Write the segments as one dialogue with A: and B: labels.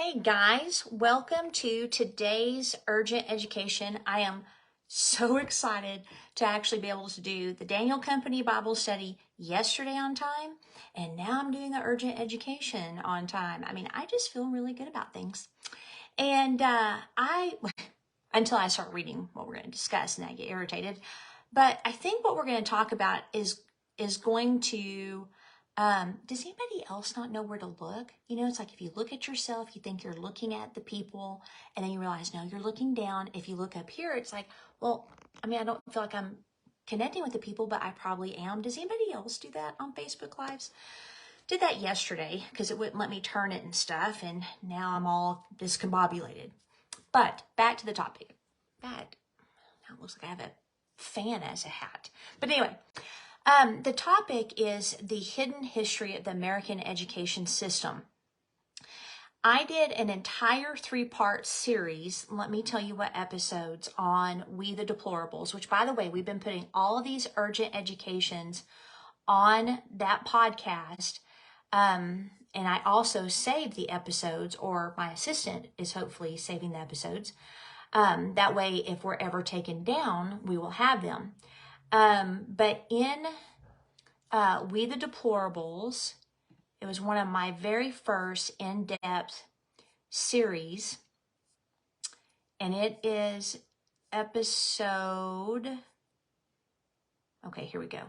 A: Hey guys, welcome to today's Urgent Education. I am so excited to actually be able to do the Daniel Company Bible study yesterday on time, and now I'm doing the Urgent Education on time. I just feel really good about things. And until I start reading what we're going to discuss and I get irritated. But I think what we're going to talk about is going to does anybody else not know where to look? It's like if you look at yourself, you think you're looking at the people, and then you realize, no, you're looking down. If you look up here, it's like, well, I don't feel like I'm connecting with the people, but I probably am. Does anybody else do that on Facebook Lives? Did that yesterday because it wouldn't let me turn it and stuff, and now I'm all discombobulated. But back to the topic. That now it looks like I have a fan as a hat. But anyway, the topic is the hidden history of the American education system. I did an entire 3-part series, let me tell you what episodes, on We the Deplorables, which, by the way, we've been putting all of these urgent educations on that podcast. And I also saved the episodes, or my assistant is hopefully saving the episodes. That way, if we're ever taken down, we will have them. But in We the Deplorables, it was one of my very first in-depth series, and it is episode, okay, here we go.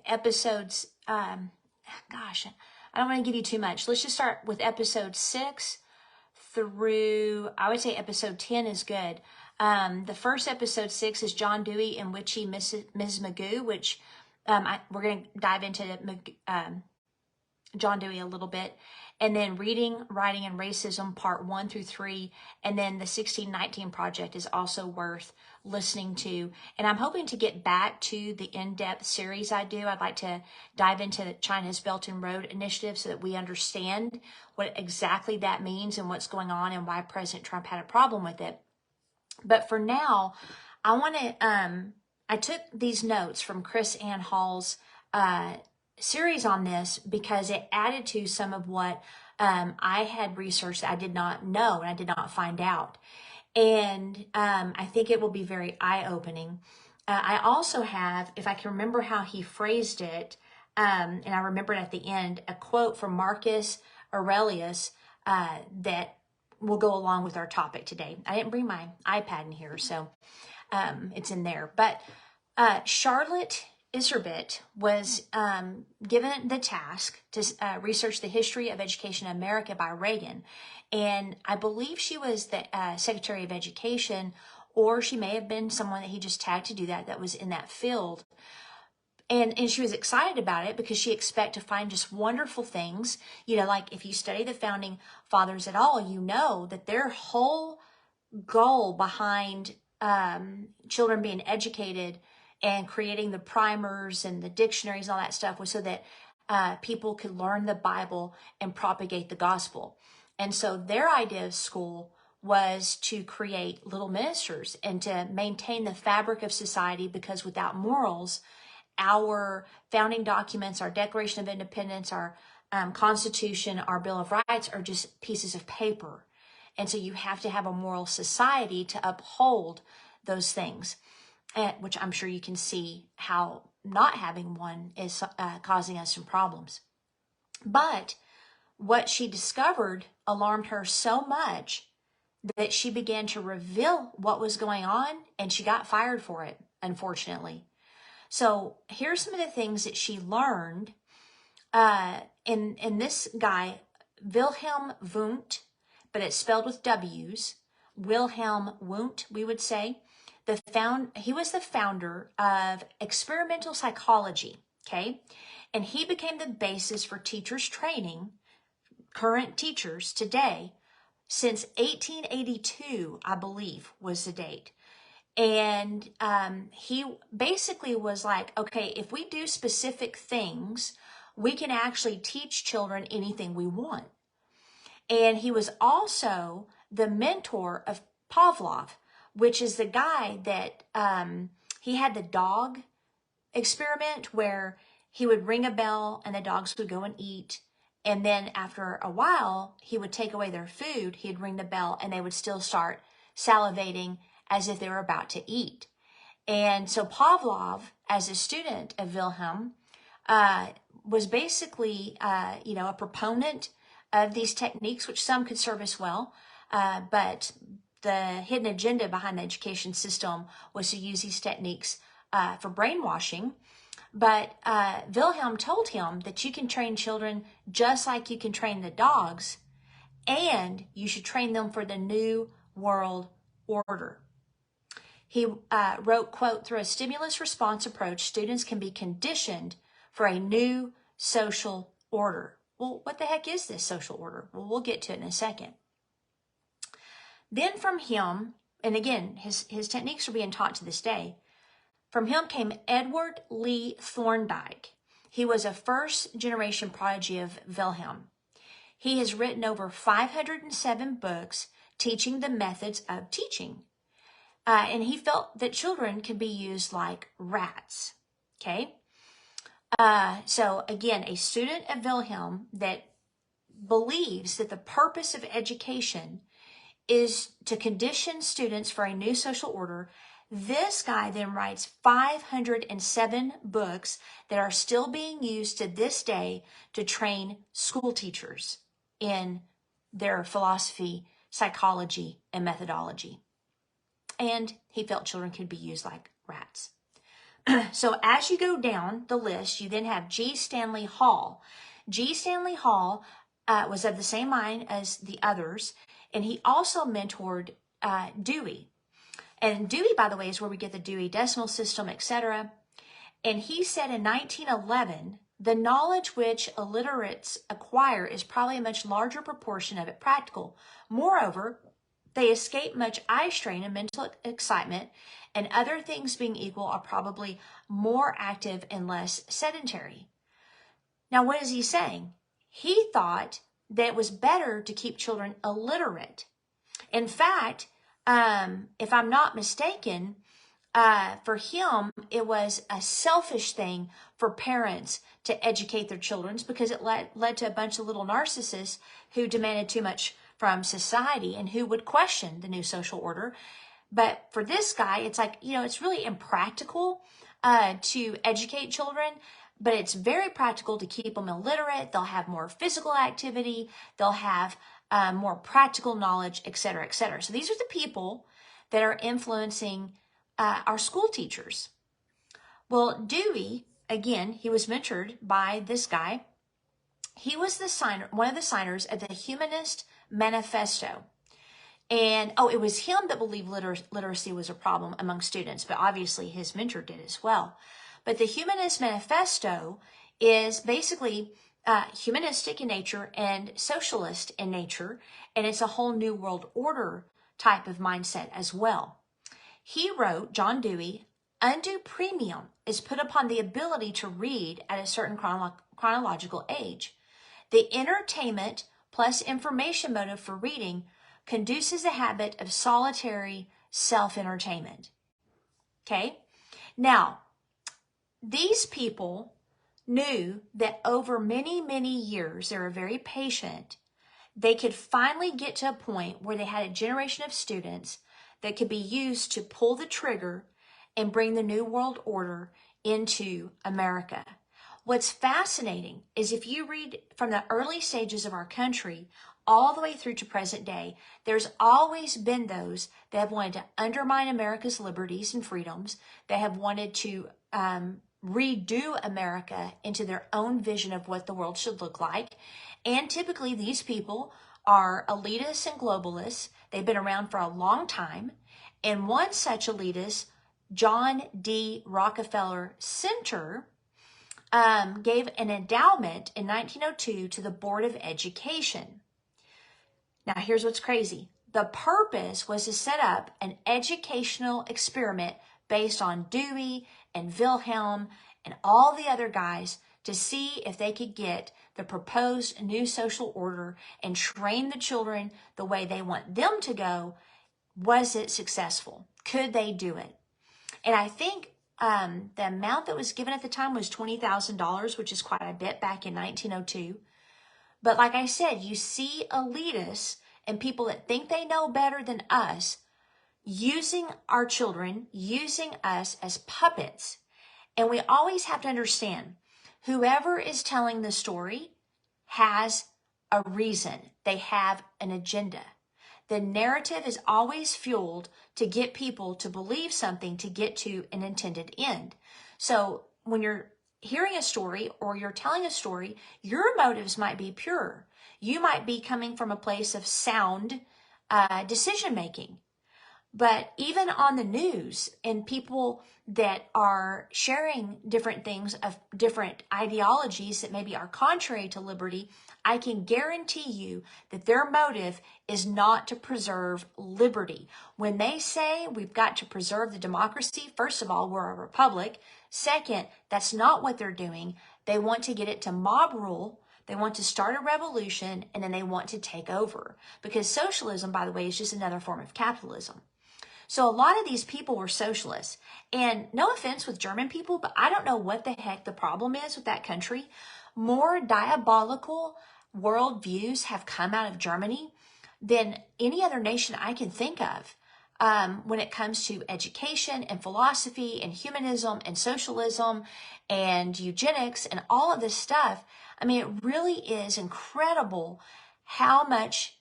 A: Episodes, gosh, I don't want to give you too much. Let's just start with episode 6 through, I would say episode 10 is good. The first episode 6 is John Dewey and Witchy Ms. Magoo, which we're going to dive into John Dewey a little bit. And then Reading, Writing, and Racism, part 1 through 3. And then the 1619 Project is also worth listening to. And I'm hoping to get back to the in-depth series I do. I'd like to dive into China's Belt and Road Initiative so that we understand what exactly that means and what's going on and why President Trump had a problem with it. But for now, I want to, I took these notes from Chris Ann Hall's series on this because it added to some of what I had researched that I did not know and I did not find out. And I think it will be very eye-opening. I also have, if I can remember how he phrased it, and I remembered at the end, a quote from Marcus Aurelius that will go along with our topic today. I didn't bring my iPad in here, so it's in there. But Charlotte Iserbyt was given the task to research the history of education in America by Reagan. And I believe she was the Secretary of Education, or she may have been someone that he just tagged to do that was in that field. And she was excited about it because she expected to find just wonderful things. Like if you study the Founding Fathers at all, you know that their whole goal behind children being educated and creating the primers and the dictionaries and all that stuff was so that people could learn the Bible and propagate the gospel. And so their idea of school was to create little ministers and to maintain the fabric of society, because without morals, our founding documents, our Declaration of Independence, our Constitution, our Bill of Rights are just pieces of paper. And so you have to have a moral society to uphold those things, which I'm sure you can see how not having one is causing us some problems. But what she discovered alarmed her so much that she began to reveal what was going on, and she got fired for it, unfortunately. So here's some of the things that she learned. In this guy, Wilhelm Wundt, but it's spelled with W's, Wilhelm Wundt, we would say. He was the founder of experimental psychology, okay? And he became the basis for teachers training, current teachers today, since 1882, I believe, was the date. And he basically was like, okay, if we do specific things, we can actually teach children anything we want. And he was also the mentor of Pavlov, which is the guy that He had the dog experiment where he would ring a bell and the dogs would go and eat. And then after a while, he would take away their food. He'd ring the bell and they would still start salivating as if they were about to eat. And so Pavlov, as a student of Wilhelm, was basically, a proponent of these techniques, which some could serve as well. But the hidden agenda behind the education system was to use these techniques for brainwashing. But Wilhelm told him that you can train children just like you can train the dogs, and you should train them for the new world order. He wrote, quote, through a stimulus response approach, students can be conditioned for a new social order. Well, what the heck is this social order? Well, we'll get to it in a second. Then from him, and again, his techniques are being taught to this day, from him came Edward Lee Thorndike. He was a first-generation prodigy of Wilhelm. He has written over 507 books teaching the methods of teaching. And he felt that children could be used like rats, okay? So again, a student of Wilhelm that believes that the purpose of education is to condition students for a new social order. This guy then writes 507 books that are still being used to this day to train school teachers in their philosophy, psychology, and methodology. And he felt children could be used like rats. So as you go down the list, you then have G. Stanley Hall. G. Stanley Hall was of the same mind as the others, and he also mentored Dewey. And Dewey, by the way, is where we get the Dewey Decimal System, etc. And he said in 1911, the knowledge which illiterates acquire is probably a much larger proportion of it practical. Moreover, they escape much eye strain and mental excitement, and other things being equal are probably more active and less sedentary. Now, what is he saying? He thought that it was better to keep children illiterate. In fact, if I'm not mistaken, for him, it was a selfish thing for parents to educate their children because it led to a bunch of little narcissists who demanded too much from society and who would question the new social order. But for this guy, it's like, it's really impractical to educate children, but it's very practical to keep them illiterate. They'll have more physical activity. They'll have more practical knowledge, et cetera, et cetera. So these are the people that are influencing our school teachers. Well, Dewey, again, he was mentored by this guy. He was one of the signers of the Humanist Manifesto. And, it was him that believed literacy was a problem among students, but obviously his mentor did as well. But the Humanist Manifesto is basically humanistic in nature and socialist in nature, and it's a whole new world order type of mindset as well. He wrote, John Dewey, undue premium is put upon the ability to read at a certain chronological age. The entertainment plus information motive for reading conduces the habit of solitary self-entertainment. Okay? Now, these people knew that over many, many years, they were very patient, they could finally get to a point where they had a generation of students that could be used to pull the trigger and bring the New World Order into America. What's fascinating is if you read from the early stages of our country all the way through to present day, there's always been those that have wanted to undermine America's liberties and freedoms. They have wanted to redo America into their own vision of what the world should look like. And typically these people are elitists and globalists. They've been around for a long time. And one such elitist, John D. Rockefeller Center, gave an endowment in 1902 to the Board of Education. Now, here's what's crazy. The purpose was to set up an educational experiment based on Dewey and Wilhelm and all the other guys to see if they could get the proposed new social order and train the children the way they want them to go. Was it successful? Could they do it? And I think The amount that was given at the time was $20,000, which is quite a bit back in 1902. But like I said, you see elitists and people that think they know better than us using our children, using us as puppets. And we always have to understand, whoever is telling the story has a reason. They have an agenda. The narrative is always fueled to get people to believe something to get to an intended end. So when you're hearing a story or you're telling a story, your motives might be pure. You might be coming from a place of sound decision making. But even on the news and people that are sharing different things of different ideologies that maybe are contrary to liberty, I can guarantee you that their motive is not to preserve liberty. When they say we've got to preserve the democracy, first of all, we're a republic. Second, that's not what they're doing. They want to get it to mob rule. They want to start a revolution, and then they want to take over. Because socialism, by the way, is just another form of capitalism. So a lot of these people were socialists. And no offense with German people, but I don't know what the heck the problem is with that country. More diabolical worldviews have come out of Germany than any other nation I can think of when it comes to education and philosophy and humanism and socialism and eugenics and all of this stuff. I mean, it really is incredible how much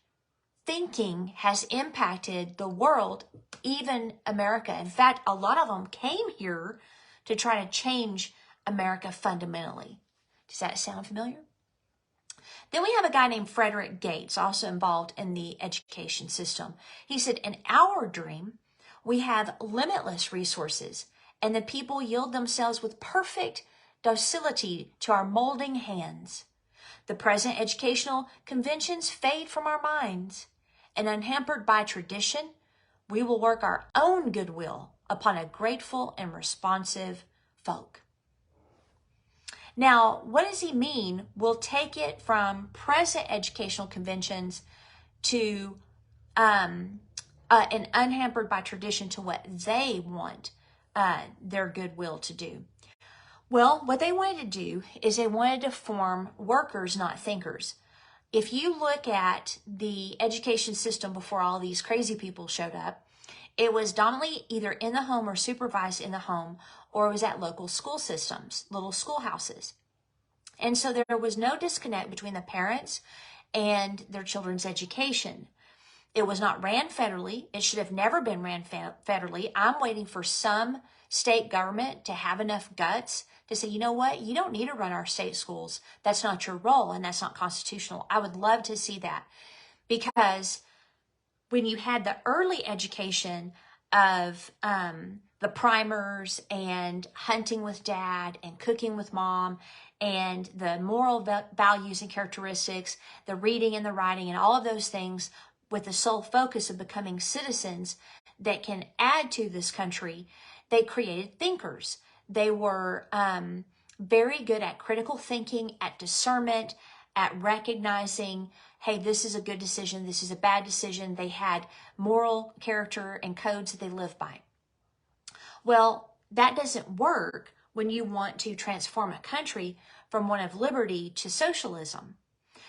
A: thinking has impacted the world, even America. In fact, a lot of them came here to try to change America fundamentally. Does that sound familiar? Then we have a guy named Frederick Gates, also involved in the education system. He said, in our dream, we have limitless resources, and the people yield themselves with perfect docility to our molding hands. The present educational conventions fade from our minds, and unhampered by tradition, we will work our own goodwill upon a grateful and responsive folk. Now, what does he mean? We'll take it from present educational conventions to and unhampered by tradition to what they want their goodwill to do. Well, what they wanted to do is they wanted to form workers, not thinkers. If you look at the education system before all these crazy people showed up, it was dominantly either in the home or supervised in the home, or it was at local school systems, little schoolhouses. And so there was no disconnect between the parents and their children's education. It was not ran federally. It should have never been ran federally. I'm waiting for some state government to have enough guts to say, you know what, you don't need to run our state schools. That's not your role, and that's not constitutional. I would love to see that, because when you had the early education of the primers and hunting with dad and cooking with mom and the moral values and characteristics, the reading and the writing and all of those things, with the sole focus of becoming citizens that can add to this country, they created thinkers. They were very good at critical thinking, at discernment, at recognizing, hey, this is a good decision, this is a bad decision. They had moral character and codes that they lived by. Well, that doesn't work when you want to transform a country from one of liberty to socialism.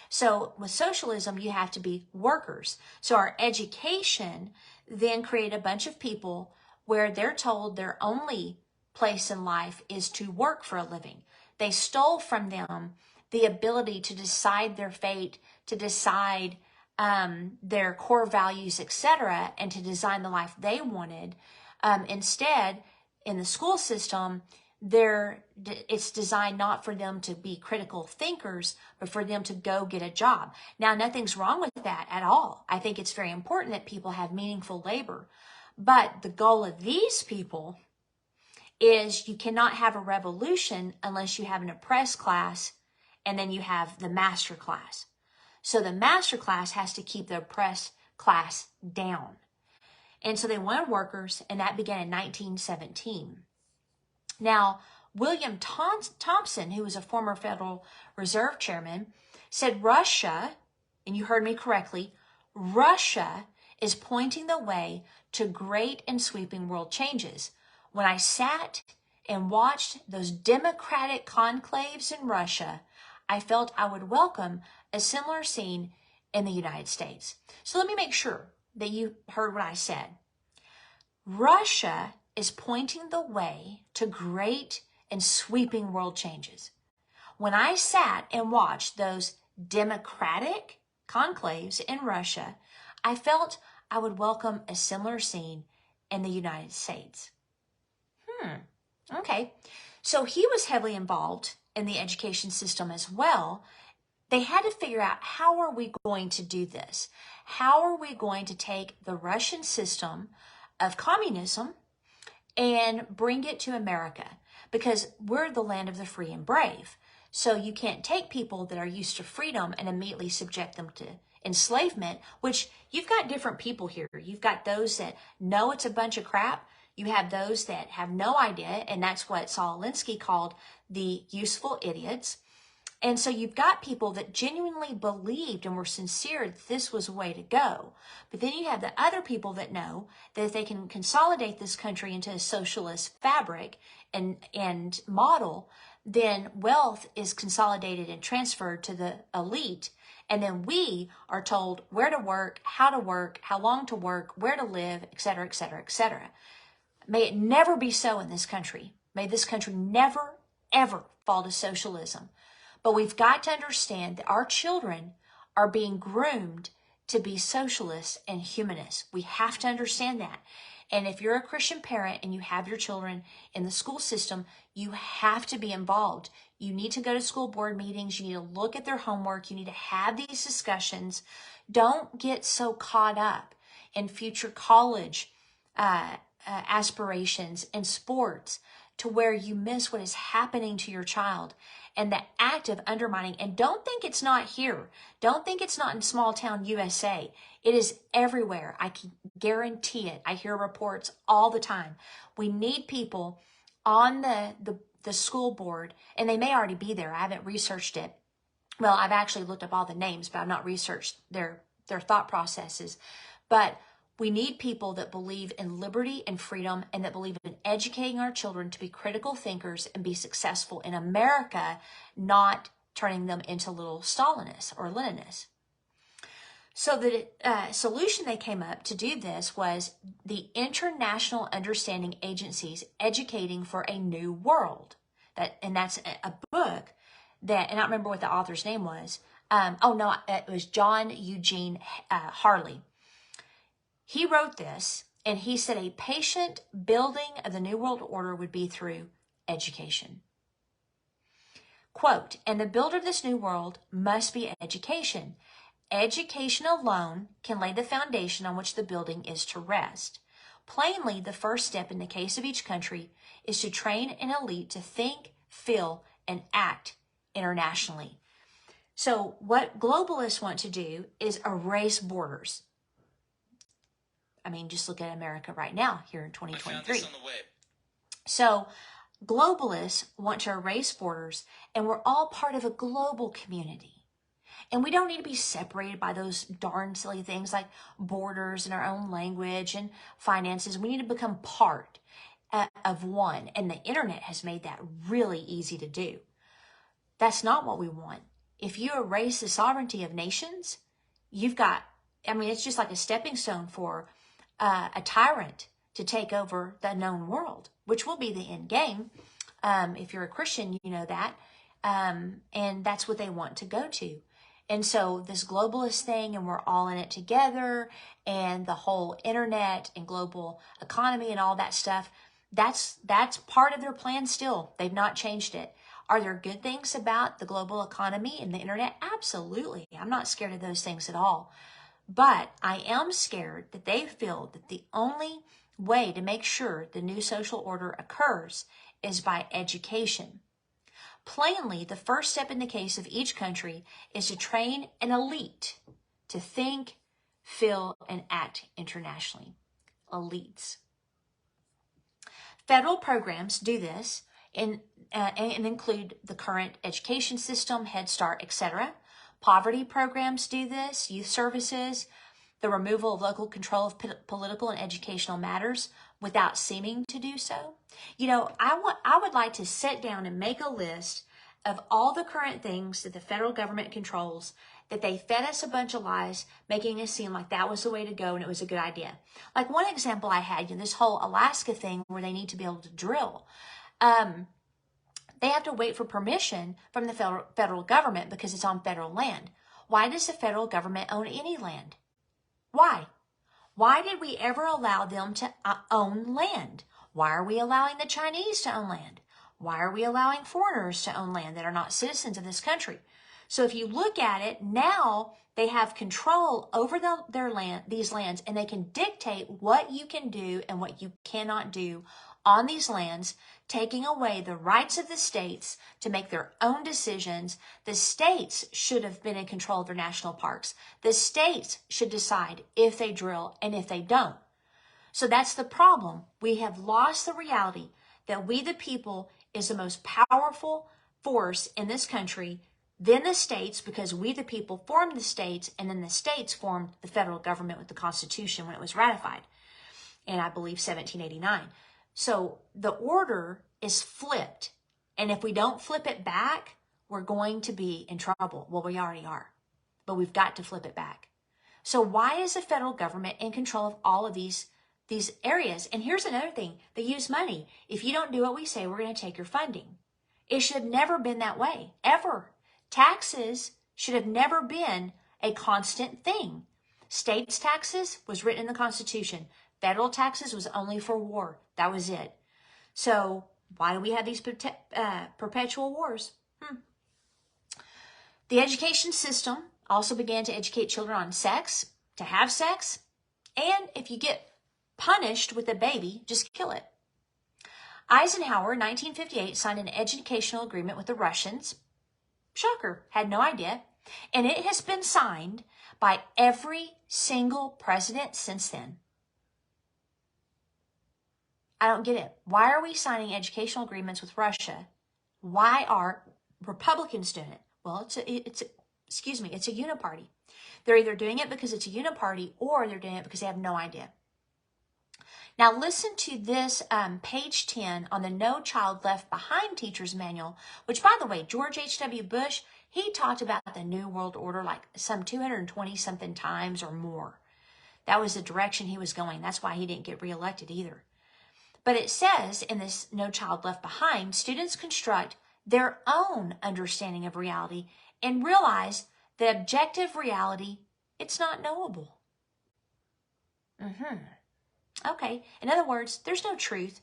A: So with socialism, you have to be workers. So our education then created a bunch of people where they're told their only place in life is to work for a living. They stole from them the ability to decide their fate, to decide their core values, etc., and to design the life they wanted. Instead, in the school system, it's designed not for them to be critical thinkers, but for them to go get a job. Now, nothing's wrong with that at all. I think it's very important that people have meaningful labor. But the goal of these people is you cannot have a revolution unless you have an oppressed class, and then you have the master class. So the master class has to keep the oppressed class down. And so they wanted workers, and that began in 1917. Now, William Thompson, who was a former Federal Reserve chairman, said Russia, and you heard me correctly, Russia is pointing the way to great and sweeping world changes. When I sat and watched those democratic conclaves in Russia, I felt I would welcome a similar scene in the United States. So let me make sure that you heard what I said. Russia is pointing the way to great and sweeping world changes. When I sat and watched those democratic conclaves in Russia, I felt I would welcome a similar scene in the United States. Okay. So he was heavily involved in the education system as well. They had to figure out, how are we going to do this? How are we going to take the Russian system of communism and bring it to America? Because we're the land of the free and brave. So you can't take people that are used to freedom and immediately subject them to enslavement, which you've got different people here. You've got those that know it's a bunch of crap. You have those that have no idea, and that's what Saul Alinsky called the useful idiots. And so you've got people that genuinely believed and were sincere that this was the way to go. But then you have the other people that know that if they can consolidate this country into a socialist fabric and model, then wealth is consolidated and transferred to the elite. And then we are told where to work, how long to work, where to live, et cetera, et cetera, et cetera. May it never be so in this country. May this country never, ever fall to socialism. But we've got to understand that our children are being groomed to be socialists and humanists. We have to understand that. And if you're a Christian parent and you have your children in the school system, you have to be involved. You need to go to school board meetings. You need to look at their homework. You need to have these discussions. Don't get so caught up in future college aspirations and sports to where you miss what is happening to your child and the act of undermining. And don't think it's not here. Don't think it's not in small town USA. It is everywhere. I can guarantee it. I hear reports all the time. We need people on the school board, and they may already be there. I haven't researched it. Well, I've actually looked up all the names, but I've not researched their thought processes. But we need people that believe in liberty and freedom and that believe in educating our children to be critical thinkers and be successful in America, not turning them into little Stalinists or Leninists. So the solution they came up to do this was the International Understanding Agencies Educating for a New World. That's a book that, and I don't remember what the author's name was. It was John Eugene Harley. He wrote this, and he said a patient building of the New World Order would be through education. Quote, and the builder of this new world must be education. Education alone can lay the foundation on which the building is to rest. Plainly, the first step in the case of each country is to train an elite to think, feel, and act internationally. So what globalists want to do is erase borders. I mean, just look at America right now, here in 2023. I found this on the web. So globalists want to erase borders, and we're all part of a global community. And we don't need to be separated by those darn silly things like borders and our own language and finances. We need to become part of one. And the internet has made that really easy to do. That's not what we want. If you erase the sovereignty of nations, it's just like a stepping stone for a tyrant to take over the known world, which will be the end game. If you're a Christian, you know that. And that's what they want to go to. And so this globalist thing, and we're all in it together, and the whole internet and global economy and all that stuff, that's part of their plan still. They've not changed it. Are there good things about the global economy and the internet? Absolutely. I'm not scared of those things at all. But I am scared that they feel that the only way to make sure the new social order occurs is by education. Plainly, the first step in the case of each country is to train an elite to think, feel, and act internationally. Elites. Federal programs do this and include the current education system, Head Start, etc. Poverty programs do this, youth services, the removal of local control of political and educational matters, without seeming to do so. You know, I would like to sit down and make a list of all the current things that the federal government controls, that they fed us a bunch of lies, making us seem like that was the way to go and it was a good idea. Like one example I had, you know, this whole Alaska thing where they need to be able to drill. They have to wait for permission from the federal government because it's on federal land. Why does the federal government own any land? Why? Why did we ever allow them to own land? Why are we allowing the Chinese to own land? Why are we allowing foreigners to own land that are not citizens of this country? So if you look at it, now they have control over these lands, and they can dictate what you can do and what you cannot do on these lands, taking away the rights of the states to make their own decisions. The states should have been in control of their national parks. The states should decide if they drill and if they don't. So that's the problem. We have lost the reality that we, the people, is the most powerful force in this country, then the states, because we, the people, formed the states, and then the states formed the federal government with the Constitution when it was ratified in, I believe, 1789. So the order is flipped. And if we don't flip it back, we're going to be in trouble. Well, we already are, but we've got to flip it back. So why is the federal government in control of all of these areas? And here's another thing. They use money. If you don't do what we say, we're going to take your funding. It should have never been that way, ever. Taxes should have never been a constant thing. States' taxes was written in the Constitution. Federal taxes was only for war. That was it. So why do we have these perpetual wars? The education system also began to educate children on sex, to have sex, and if you get punished with a baby, just kill it. Eisenhower, in 1958, signed an educational agreement with the Russians. Shocker, had no idea. And it has been signed by every single president since then. I don't get it. Why are we signing educational agreements with Russia? Why are Republicans doing it? Well, it's a uniparty. They're either doing it because it's a uniparty, or they're doing it because they have no idea. Now listen to this page 10 on the No Child Left Behind Teacher's Manual, which, by the way, George H.W. Bush, he talked about the New World Order like some 220-something times or more. That was the direction he was going. That's why he didn't get reelected either. But it says in this No Child Left Behind, students construct their own understanding of reality and realize that objective reality, it's not knowable. Okay, in other words, there's no truth.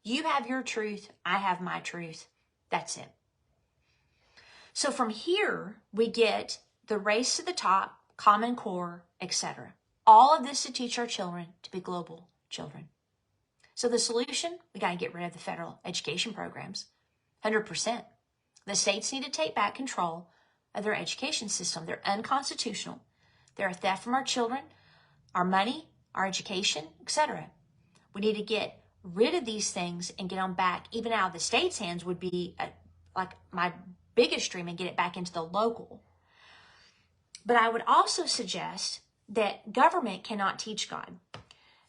A: You have your truth, I have my truth. That's it. So from here, we get the race to the top, Common Core, etc. All of this to teach our children to be global children. So the solution, we got to get rid of the federal education programs, 100%. The states need to take back control of their education system. They're unconstitutional. They're a theft from our children, our money, our education, etc. We need to get rid of these things and get them back, even out of the state's hands would be like my biggest dream, and get it back into the local. But I would also suggest that government cannot teach God.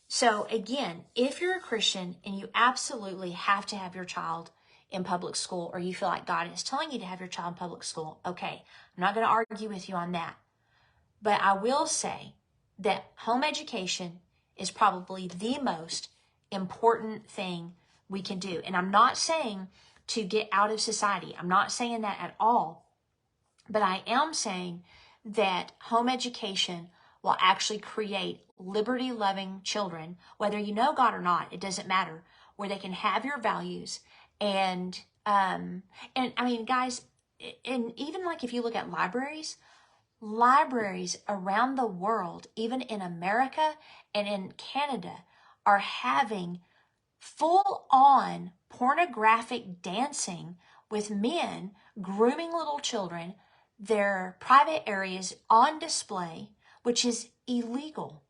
A: So again, if you're a Christian and you absolutely have to have your child in public school, or you feel like God is telling you to have your child in public school, okay, I'm not going to argue with you on that. But I will say that home education is probably the most important thing we can do. And I'm not saying to get out of society. I'm not saying that at all. But I am saying that home education will actually create liberty-loving children, whether you know God or not, it doesn't matter, where they can have your values. And I mean, guys, and even like if you look at libraries around the world, even in America and in Canada, are having full-on pornographic dancing with men grooming little children, their private areas on display, which is illegal.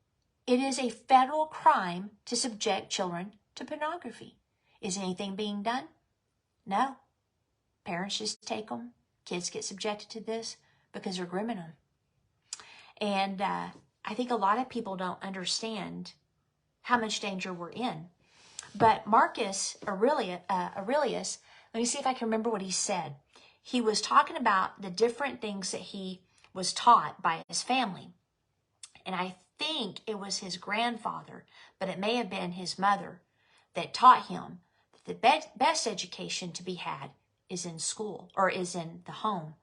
A: It is a federal crime to subject children to pornography. Is anything being done? No. Parents just take them. Kids get subjected to this because they're grooming them. And I think a lot of people don't understand how much danger we're in. But Marcus Aurelius, let me see if I can remember what he said. He was talking about the different things that he was taught by his family. And I think it was his grandfather, but it may have been his mother, that taught him that the best education to be had is in school or is in the home,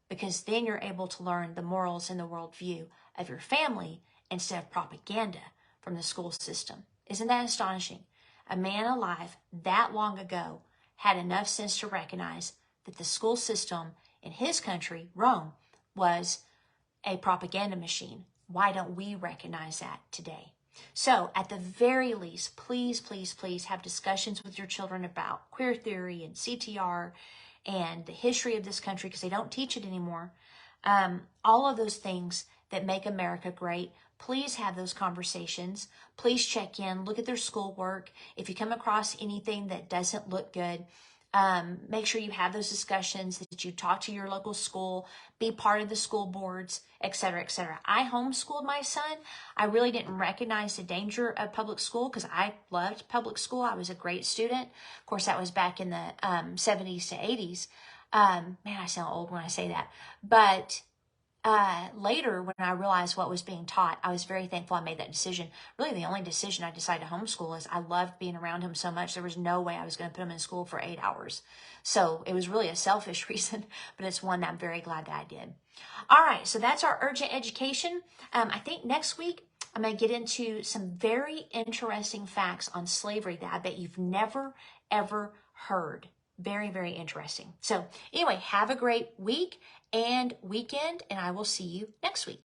A: because then you're able to learn the morals and the worldview of your family instead of propaganda from the school system. Isn't that astonishing? A man alive that long ago had enough sense to recognize that the school system in his country, Rome, was a propaganda machine. Why don't we recognize that today? So at the very least, please, please, please have discussions with your children about queer theory and CTR and the history of this country, because they don't teach it anymore. All of those things that make America great. Please have those conversations. Please check in, look at their schoolwork. If you come across anything that doesn't look good, make sure you have those discussions, that you talk to your local school, be part of the school boards, etc., etc. I homeschooled my son. I really didn't recognize the danger of public school because I loved public school. I was a great student. Of course, that was back in the 70s to 80s. Man, I sound old when I say that. But later, when I realized what was being taught, I was very thankful I made that decision. Really, the only decision I decided to homeschool is I loved being around him so much. There was no way I was going to put him in school for 8 hours. So it was really a selfish reason, but it's one that I'm very glad that I did. All right, so that's our urgent education. I think next week, I'm going to get into some very interesting facts on slavery that I bet you've never, ever heard. Very, very interesting. So anyway, have a great week and weekend, and I will see you next week.